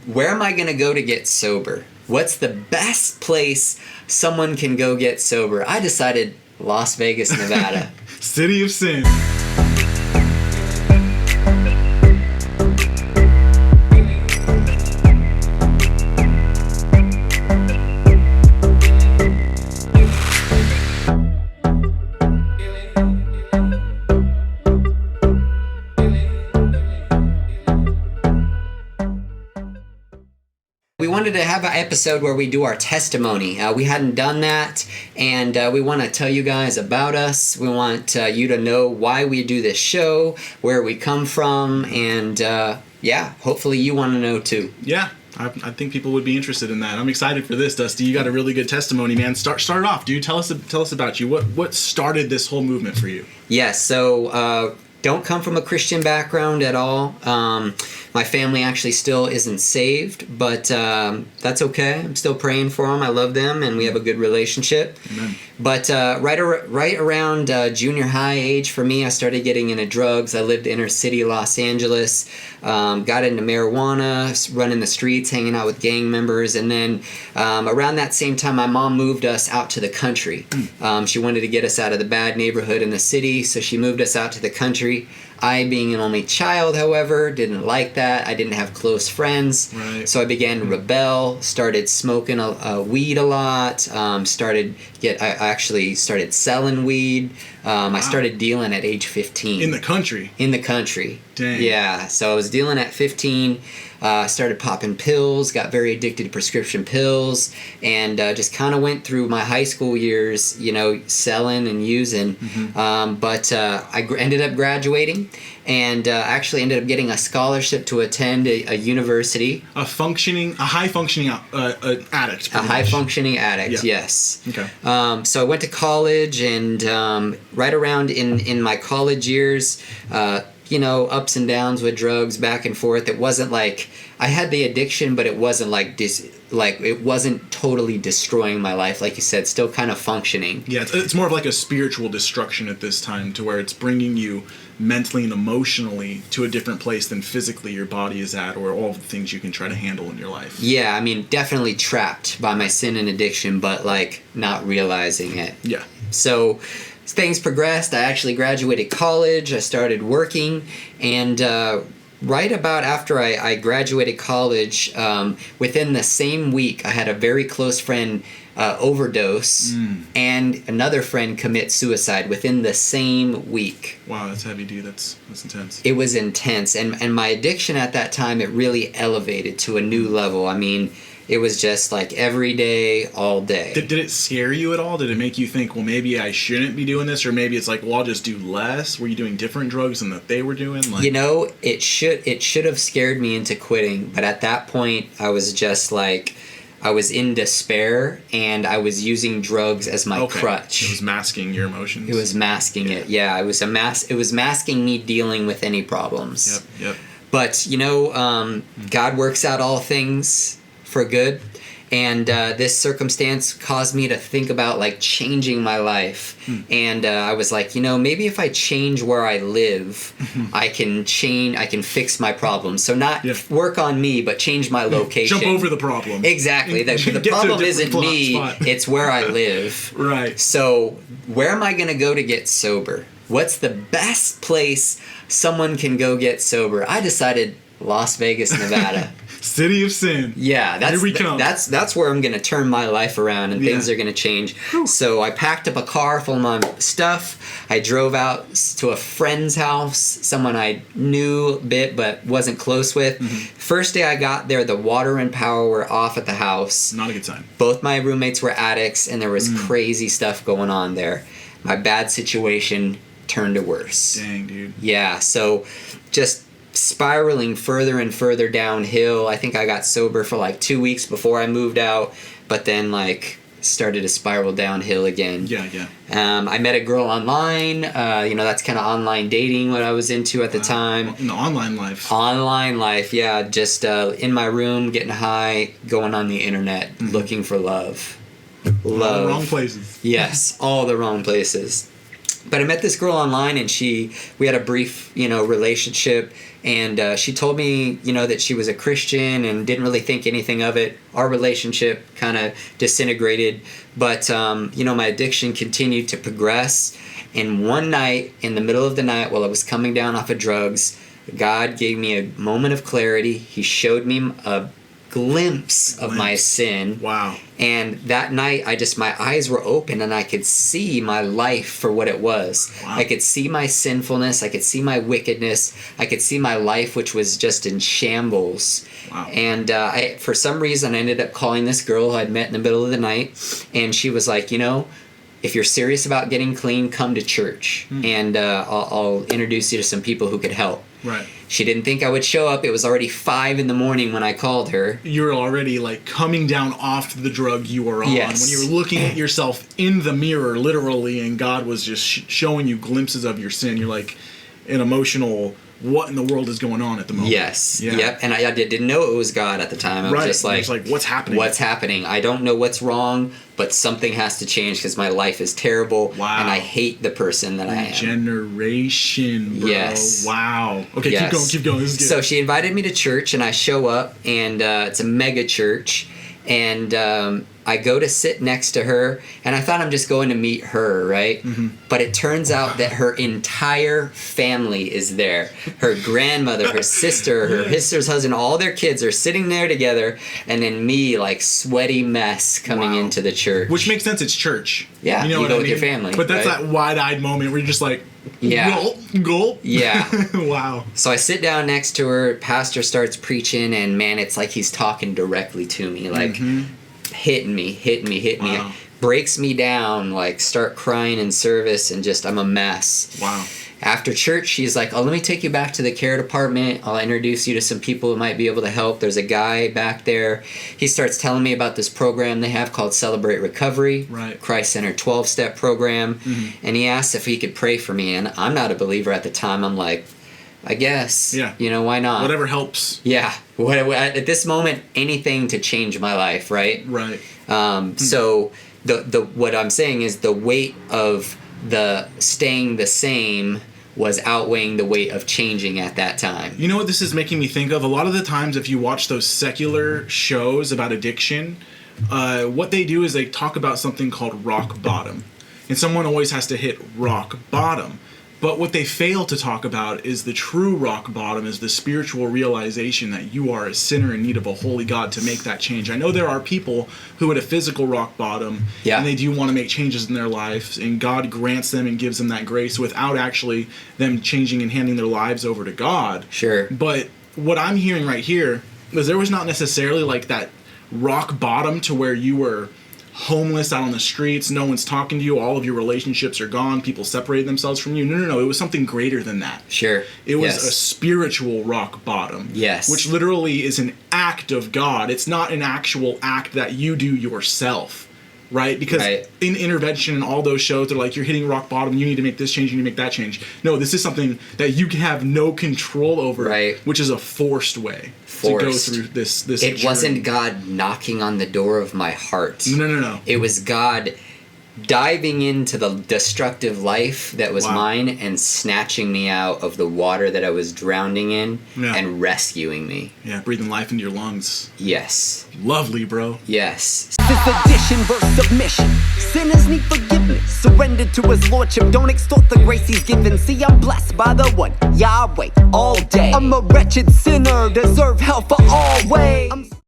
where am I going to go to get sober? What's the best place someone can go get sober? I decided Las Vegas, Nevada. City of Sin. We wanted to have an episode where we do our testimony. We hadn't done that, and we want to tell you guys about us. We want you to know why we do this show, where we come from, and hopefully you want to know too. Yeah, I think people would be interested in that. I'm excited for this, Dusty. You got a really good testimony, man. Start it off, dude. Tell us about you. What started this whole movement for you? Yes, so don't come from a Christian background at all. My family actually still isn't saved, but that's okay. I'm still praying for them. I love them, and we have a good relationship. Amen. But right around junior high age for me, I started getting into drugs. I lived inner city Los Angeles, got into marijuana, running the streets, hanging out with gang members, and then around that same time, my mom moved us out to the country. She wanted to get us out of the bad neighborhood in the city, so she moved us out to the country. I, being an only child, however, didn't like that. I didn't have close friends. Right. So I began to rebel, started smoking weed a lot, I actually started selling weed. I started dealing at age 15. In the country? In the country. Dang. Yeah, so I was dealing at 15. Started popping pills, got very addicted to prescription pills, and just kind of went through my high school years, selling and using. But I ended up graduating, and actually ended up getting a scholarship to attend a university. A high functioning addict. A high functioning addict, yeah. Yes. Okay. So I went to college, and right around in my college years, ups and downs with drugs, back and forth. It wasn't like I had the addiction, but it wasn't it wasn't totally destroying my life, like you said. Still kind of functioning. Yeah, it's more of like a spiritual destruction at this time, to where it's bringing you mentally and emotionally to a different place than physically your body is at, or all the things you can try to handle in your life. Yeah, I mean, definitely trapped by my sin and addiction, but not realizing it. Yeah. So things progressed. I actually graduated college. I started working, and right about after I graduated college, within the same week, I had a very close friend overdose, and another friend commit suicide within the same week. Wow, that's heavy, dude. That's intense. It was intense, and my addiction at that time, it really elevated to a new level. I mean, it was just like every day, all day. Did it scare you at all? Did it make you think, well, maybe I shouldn't be doing this, or maybe it's like, well, I'll just do less? Were you doing different drugs than that they were doing? It should have scared me into quitting, but at that point, I was just like, I was in despair, and I was using drugs as my crutch. It was masking your emotions. It was masking it. Yeah, it was It was masking me dealing with any problems. Yep. But God works out all things for good, and this circumstance caused me to think about changing my life. And I was like, maybe if I change where I live, I can fix my problems. So not work on me, but change my location. Jump over the problem. Exactly. The problem isn't me, it's where I live. Right. So where am I going to go to get sober? What's the best place someone can go get sober? I decided Las Vegas, Nevada. City of Sin. Yeah, Here we come. That's where I'm going to turn my life around, and things are going to change. So I packed up a car full of my stuff. I drove out to a friend's house, someone I knew a bit but wasn't close with. First day I got there, the water and power were off at the house. Not a good sign. Both my roommates were addicts, and there was crazy stuff going on there. My bad situation turned to worse. Dang, dude. Yeah, so just spiraling further and further downhill. I think I got sober for 2 weeks before I moved out, but then started to spiral downhill again. Yeah. I met a girl online. That's kind of online dating, what I was into at the time. In the online life. Online life, yeah. Just in my room, getting high, going on the internet, looking for love. All the wrong places. Yes, all the wrong places. But I met this girl online, and we had a brief, relationship, and she told me, that she was a Christian and didn't really think anything of it. Our relationship kind of disintegrated, but my addiction continued to progress. And one night, in the middle of the night, while I was coming down off of drugs, God gave me a moment of clarity. He showed me a glimpse of my sin. Wow. And that night, my eyes were open, and I could see my life for what it was. Wow. I could see my sinfulness. I could see my wickedness. I could see my life, which was just in shambles. Wow. And for some reason, I ended up calling this girl who I'd met in the middle of the night, and she was like, if you're serious about getting clean, come to church, and I'll introduce you to some people who could help. Right. She didn't think I would show up. It was already 5 a.m. when I called her. You were already like coming down off the drug you were on. Yes. When you were looking at yourself in the mirror, literally, and God was just showing you glimpses of your sin. You're like an emotional, what in the world is going on at the moment? Yes. Yeah. Yep. And I didn't know it was God at the time. I was just like, what's happening? What's happening? I don't know what's wrong, but something has to change because my life is terrible. Wow. And I hate the person that I am. Generation, bro. Yes. Wow. Okay, Yes. keep going. This is good. So she invited me to church, and I show up, and it's a mega church. And I go to sit next to her, and I thought I'm just going to meet her, right? Mm-hmm. But it turns out that her entire family is there. Her grandmother, her sister, her sister's husband, all their kids are sitting there together, and then me, like sweaty mess coming into the church. Which makes sense, it's church. Yeah, you know you what go I with mean? your family. But that's right? that wide-eyed moment where you're just like, Yeah. Gulp. Yeah. Wow. So I sit down next to her, pastor starts preaching, and man, it's like he's talking directly to me, like hitting me. Wow. Breaks me down, like start crying in service, and just I'm a mess. Wow. After church, she's like, let me take you back to the care department. I'll introduce you to some people who might be able to help. There's a guy back there. He starts telling me about this program they have called Celebrate Recovery, right. Christ-centered 12-step program. And he asked if he could pray for me. And I'm not a believer at the time. I'm like, I guess. Yeah. Why not? Whatever helps. Yeah. At this moment, anything to change my life, right? Right. So the what I'm saying is the weight of the staying the same was outweighing the weight of changing at that time. You know what this is making me think of? A lot of the times if you watch those secular shows about addiction, what they do is they talk about something called rock bottom. And someone always has to hit rock bottom. But what they fail to talk about is the true rock bottom, is the spiritual realization that you are a sinner in need of a holy God to make that change. I know there are people who at a physical rock bottom, and they do want to make changes in their lives, and God grants them and gives them that grace without actually them changing and handing their lives over to God. Sure. But what I'm hearing right here is there was not necessarily like that rock bottom to where you were homeless out on the streets, no one's talking to you, all of your relationships are gone, people separated themselves from you. No, it was something greater than that. Sure. It was a spiritual rock bottom. Yes. Which literally is an act of God. It's not an actual act that you do yourself. Right? Because in intervention and all those shows, they're like, you're hitting rock bottom, you need to make this change, you need to make that change. No, this is something that you can have no control over, which is a forced way to go through this It journey. wasn't God knocking on the door of my heart. No. It was God diving into the destructive life that was mine and snatching me out of the water that I was drowning in and rescuing me. Yeah, breathing life into your lungs. Yes. Lovely, bro. Yes. This addition versus submission. Sinners need forgiveness. Surrender to his lordship. Don't extort the grace he's given. See, I'm blessed by the one, Yahweh, all day. I'm a wretched sinner, deserve hell for always.